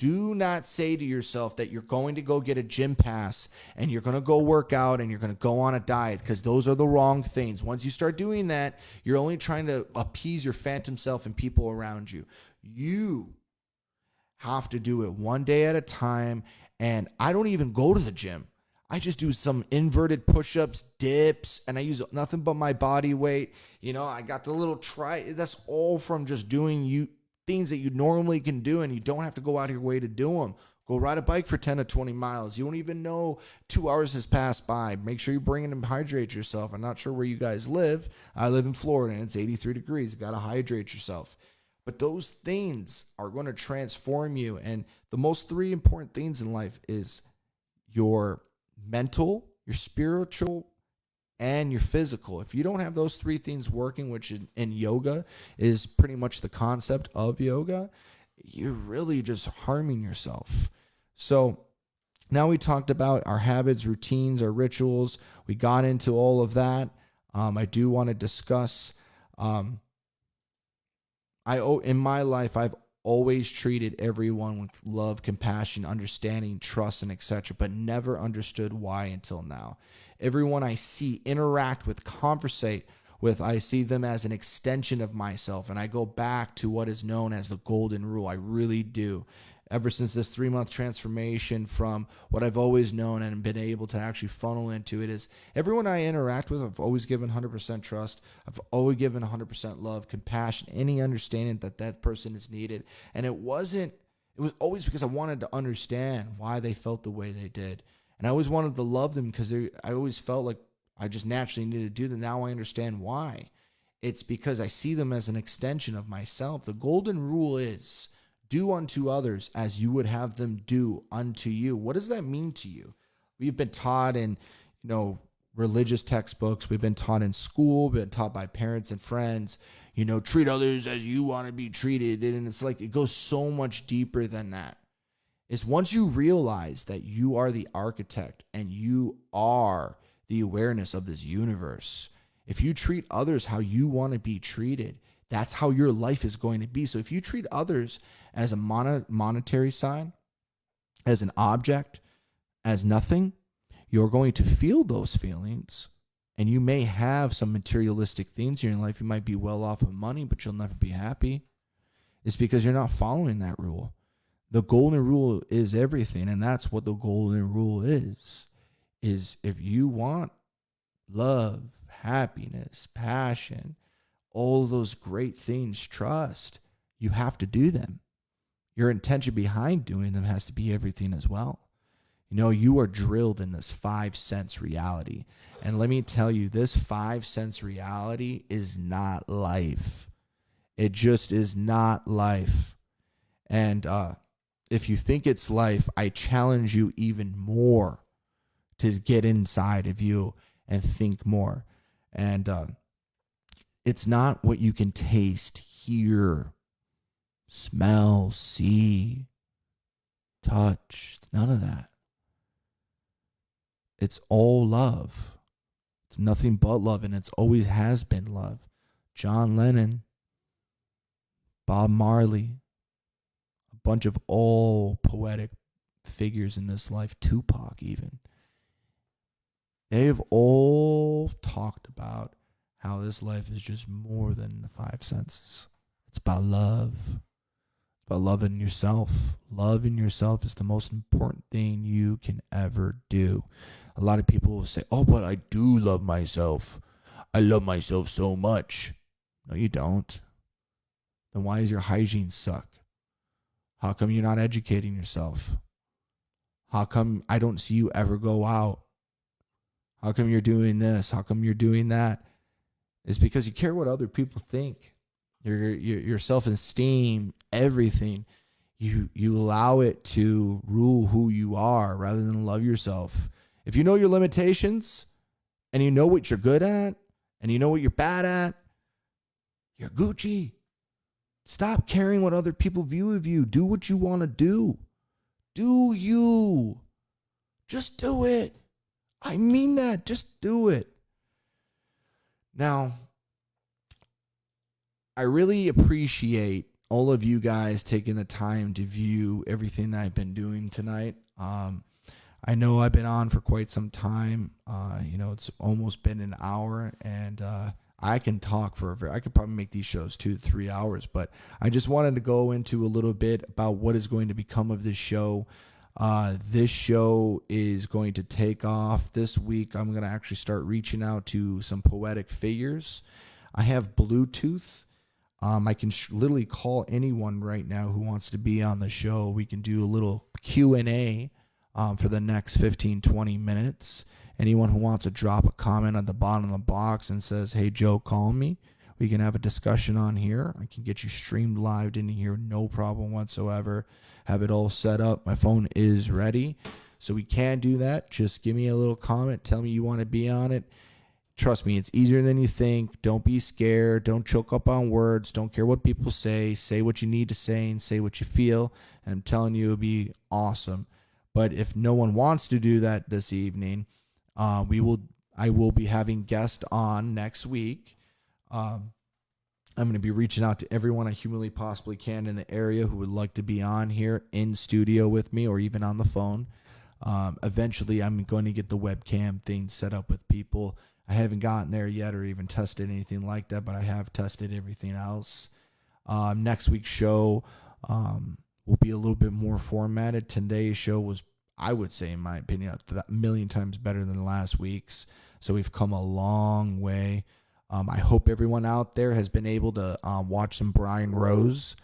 do not say to yourself that you're going to go get a gym pass and you're going to go work out and you're going to go on a diet, because those are the wrong things. Once you start doing that, you're only trying to appease your phantom self and people around you. You have to do it one day at a time. And I don't even go to the gym. I just do some inverted push-ups, dips, and I use nothing but my body weight. I got the little that's all from just doing things that you normally can do, and you don't have to go out of your way to do them. Go ride a bike for 10 to 20 miles. You won't even know 2 hours has passed by. Make sure you bring in and hydrate yourself. I'm not sure where you guys live. I live in Florida, and it's 83 degrees. You got to hydrate yourself. But those things are going to transform you. And the most 3 important things in life is your mental, your spiritual, and your physical. If you don't have those 3 things working, which in yoga is pretty much the concept of yoga, you're really just harming yourself. So now we talked about our habits, routines, our rituals. We got into all of that. I do want to discuss, in my life, I've always treated everyone with love, compassion, understanding, trust, and etc., but never understood why until now. Everyone I see, interact with, conversate with, I see them as an extension of myself, and I go back to what is known as the golden rule. I really do. ever since this 3-month transformation from what I've always known and been able to actually funnel into it is everyone I interact with, I've always given 100% trust. I've always given 100% love, compassion, any understanding that that person is needed. And it was always because I wanted to understand why they felt the way they did. And I always wanted to love them because I always felt like I just naturally needed to do them. Now I understand why. It's because I see them as an extension of myself. The golden rule is do unto others as you would have them do unto you. What does that mean to you? We've been taught in, religious textbooks. We've been taught in school, been taught by parents and friends, treat others as you want to be treated. And it's like, it goes so much deeper than that. It's once you realize that you are the architect and you are the awareness of this universe. If you treat others how you want to be treated, that's how your life is going to be. So if you treat others as a monetary sign, as an object, as nothing, you're going to feel those feelings. And you may have some materialistic things in your life. You might be well off of money, but you'll never be happy. It's because you're not following that rule. The golden rule is everything. And that's what the golden rule is if you want love, happiness, passion, all those great things, trust, you have to do them. Your intention behind doing them has to be everything as well. You are drilled in this 5 sense reality. And let me tell you, this 5 sense reality is not life. It just is not life. And if you think it's life, I challenge you even more to get inside of you and think more. And it's not what you can taste, hear, smell, see, touch. It's none of that. It's all love. It's nothing but love, and it's always has been love. John Lennon, Bob Marley, a bunch of all poetic figures in this life, Tupac even. They've all talked about how this life is just more than the 5 senses. It's about love. It's about loving yourself. Loving yourself is the most important thing you can ever do. A lot of people will say, oh, but I do love myself. I love myself so much. No, you don't. Then why does your hygiene suck? How come you're not educating yourself? How come I don't see you ever go out? How come you're doing this? How come you're doing that? It's because you care what other people think. Your self-esteem, everything. You allow it to rule who you are rather than love yourself. If you know your limitations and you know what you're good at and you know what you're bad at, you're Gucci. Stop caring what other people view of you. Do what you want to do. Do you. Just do it. I mean that. Just do it. Now, I really appreciate all of you guys taking the time to view everything that I've been doing tonight. I know I've been on for quite some time. It's almost been an hour, and I can talk I could probably make these shows 2 to 3 hours, but I just wanted to go into a little bit about what is going to become of this show. This show is going to take off this week. I'm going to actually start reaching out to some poetic figures. I have Bluetooth. I can literally call anyone right now who wants to be on the show. We can do a little Q&A for the next 15, 20 minutes. Anyone who wants to drop a comment at the bottom of the box and says, hey, Joe, call me. We can have a discussion on here. I can get you streamed live in here, no problem whatsoever. Have it all set up. My phone is ready. So we can do that. Just give me a little comment. Tell me you want to be on it. Trust me, it's easier than you think. Don't be scared. Don't choke up on words. Don't care what people say. Say what you need to say and say what you feel. And I'm telling you, it'll be awesome. But if no one wants to do that this evening, I will be having guests on next week. I'm going to be reaching out to everyone I humanly possibly can in the area who would like to be on here in studio with me or even on the phone. Eventually, I'm going to get the webcam thing set up with people. I haven't gotten there yet or even tested anything like that, but I have tested everything else. Next week's show, will be a little bit more formatted. Today's show was, I would say, in my opinion, a million times better than last week's. So we've come a long way. I hope everyone out there has been able to watch some Brian Rose.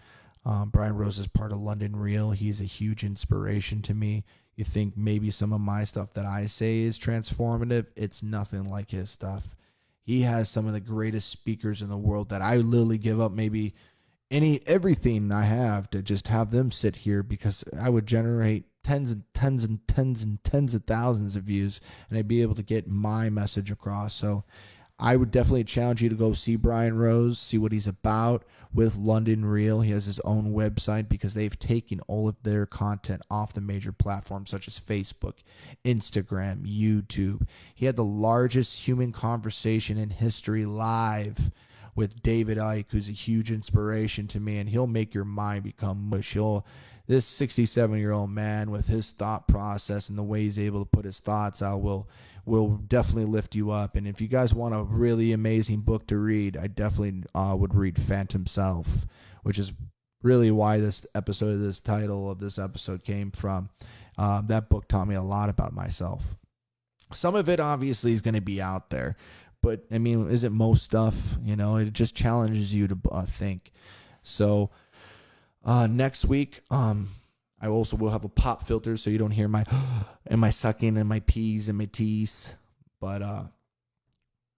Brian Rose is part of London Real. He's a huge inspiration to me. You think maybe some of my stuff that I say is transformative? It's nothing like his stuff. He has some of the greatest speakers in the world that I literally give up maybe everything I have to just have them sit here, because I would generate tens and tens and tens and tens of thousands of views, and I'd be able to get my message across. So I would definitely challenge you to go see Brian Rose, see what he's about with London Real. He has his own website because they've taken all of their content off the major platforms such as Facebook, Instagram, YouTube. He had the largest human conversation in history live with David Icke, who's a huge inspiration to me, and he'll make your mind become mush. This 67-year-old man with his thought process and the way he's able to put his thoughts out will definitely lift you up. And if you guys want a really amazing book to read, I definitely would read Phantom Self, which is really why this title of this episode came from. That book taught me a lot about myself. Some of it obviously is going to be out there, but I mean, isn't most stuff? It just challenges you to think. So next week, I also will have a pop filter so you don't hear my and my sucking and my P's and my T's. But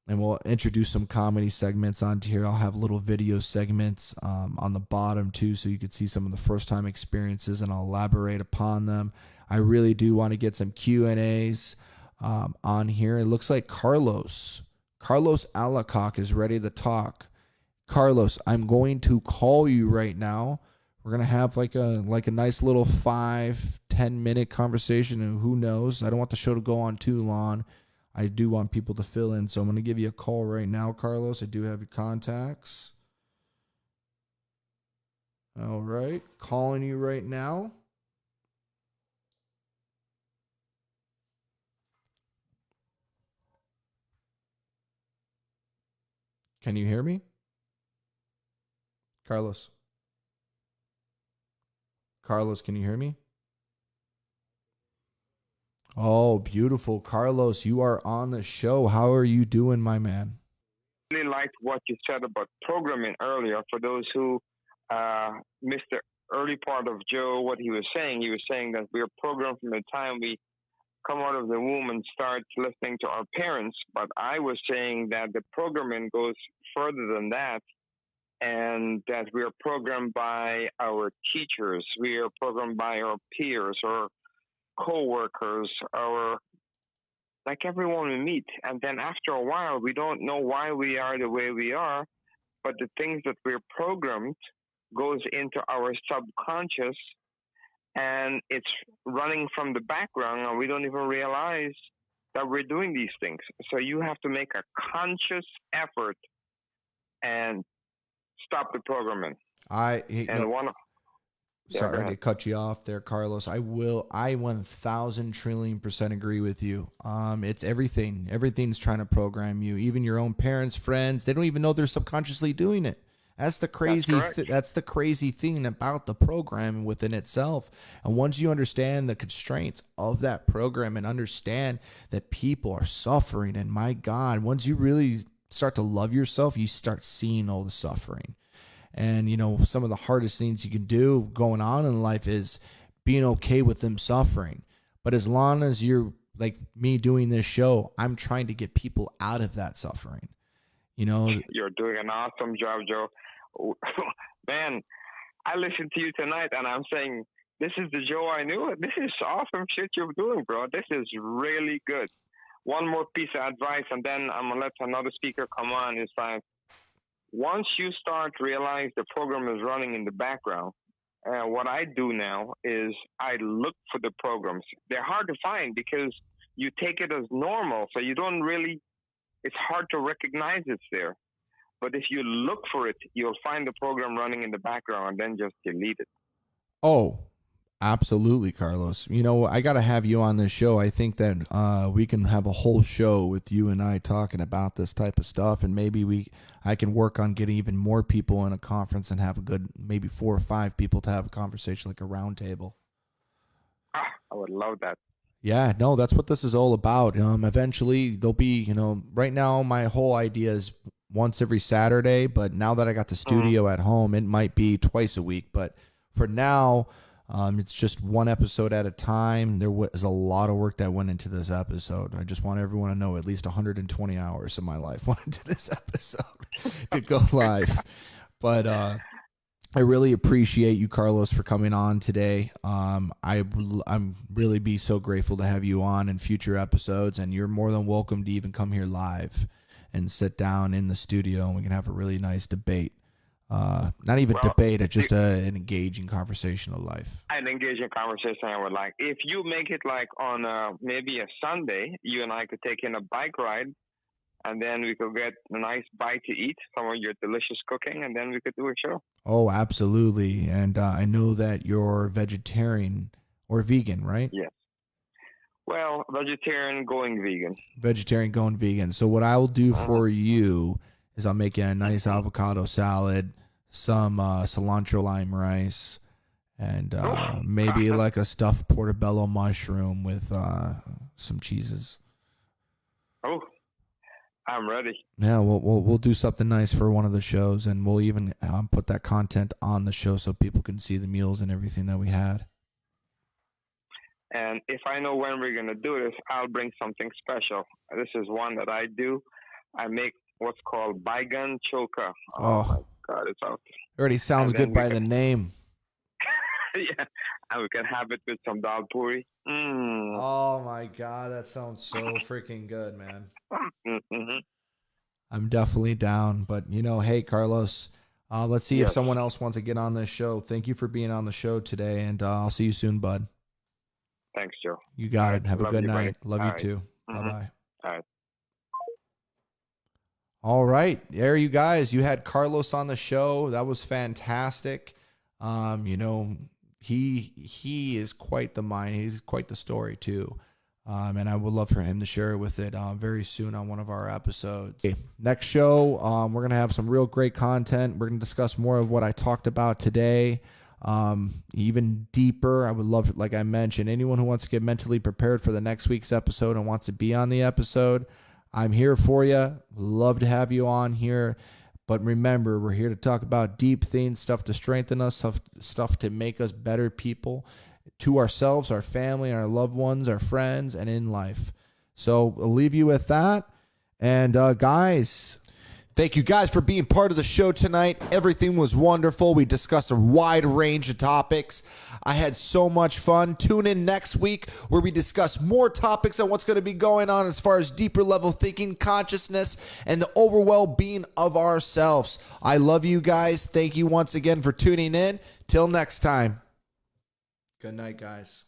and we'll introduce some comedy segments onto here. I'll have little video segments on the bottom too, so you could see some of the first time experiences, and I'll elaborate upon them. I really do want to get some Q&As on here. It looks like Carlos Alacock is ready to talk. Carlos, I'm going to call you right now. We're going to have like a nice little 5-10 minute conversation, and who knows, I don't want the show to go on too long. I do want people to fill in, so I'm going to give you a call right now, Carlos. I do have your contacts. All right, calling you right now. Can you hear me? Carlos, can you hear me? Oh, beautiful. Carlos, you are on the show. How are you doing, my man? I really liked what you said about programming earlier. For those who missed the early part of Joe, what he was saying that we are programmed from the time we come out of the womb and start listening to our parents. But I was saying that the programming goes further than that, and that we are programmed by our teachers, we are programmed by our peers, or co-workers, our like everyone we meet. And then after a while, we don't know why we are the way we are, but the things that we're programmed goes into our subconscious, and it's running from the background, and we don't even realize that we're doing these things. So you have to make a conscious effort and stop the programming. Sorry to cut you off there, Carlos. I 1,000 trillion% agree with you. It's everything. Everything's trying to program you. Even your own parents, friends, they don't even know they're subconsciously doing it. That's the crazy. That's the crazy thing about the program within itself. And once you understand the constraints of that program and understand that people are suffering, and my God, once you really start to love yourself, you start seeing all the suffering. And, some of the hardest things you can do going on in life is being okay with them suffering. But as long as you're like me doing this show, I'm trying to get people out of that suffering. You're doing an awesome job, Joe. Man, I listened to you tonight, and I'm saying, this is the Joe I knew. This is awesome shit you're doing, bro. This is really good. One more piece of advice, and then I'm going to let another speaker come on. It's like, once you start to realize the program is running in the background, what I do now is I look for the programs. They're hard to find because you take it as normal, so you don't really, it's hard to recognize it's there. But if you look for it, you'll find the program running in the background, and then just delete it. Oh, Absolutely, Carlos. You know, I got to have you on this show. I think that we can have a whole show with you and I talking about this type of stuff, and maybe I can work on getting even more people in a conference and have a good, maybe 4 or 5 people to have a conversation, like a round table. I would love that. Yeah, no, that's what this is all about. Eventually there'll be, right now my whole idea is once every Saturday, but now that I got the studio at home, it might be twice a week. But for now, it's just one episode at a time. There was a lot of work that went into this episode. I just want everyone to know at least 120 hours of my life went into this episode to go live. But I really appreciate you, Carlos, for coming on today. I'm really be so grateful to have you on in future episodes, and you're more than welcome to even come here live and sit down in the studio, and we can have a really nice debate. Not even debate, it's just an engaging conversation of life. An engaging conversation I would like. If you make it like on maybe a Sunday, you and I could take in a bike ride, and then we could get a nice bite to eat, some of your delicious cooking, and then we could do a show. Oh, absolutely. And I know that you're vegetarian or vegan, right? Yes. Well, vegetarian going vegan. Vegetarian going vegan. So what I will do for you is I'll make you a nice avocado salad, some cilantro lime rice, and maybe like a stuffed portobello mushroom with some cheeses. Oh, I'm ready. Yeah, we'll do something nice for one of the shows, and we'll even put that content on the show so people can see the meals and everything that we had. And if I know when we're going to do this, I'll bring something special. This is one that I do. I make what's called Baigan Choka. Oh my God, it's out. It already sounds good by the name. Yeah, and we can have it with some dal puri. Oh my God, that sounds so freaking good, man. Mm-hmm. I'm definitely down, but hey, Carlos, let's see if someone else wants to get on this show. Thank you for being on the show today, and I'll see you soon, bud. Thanks, Joe. You got it. Have a good night. Love you too. Mm-hmm. Bye-bye. All right. All right. There you guys. You had Carlos on the show. That was fantastic. He is quite the mind. He's quite the story too. And I would love for him to share it with it very soon on one of our episodes. Okay, next show, we're going to have some real great content. We're going to discuss more of what I talked about today. Even deeper. I would love, like I mentioned, anyone who wants to get mentally prepared for the next week's episode and wants to be on the episode, I'm here for you. Love to have you on here. But remember, we're here to talk about deep things, stuff to strengthen us, stuff to make us better people to ourselves, our family, our loved ones, our friends, and in life. So I'll leave you with that. And guys, thank you guys for being part of the show tonight. Everything was wonderful. We discussed a wide range of topics. I had so much fun. Tune in next week where we discuss more topics on what's going to be going on as far as deeper level thinking, consciousness, and the overall being of ourselves. I love you guys. Thank you once again for tuning in. Till next time. Good night, guys.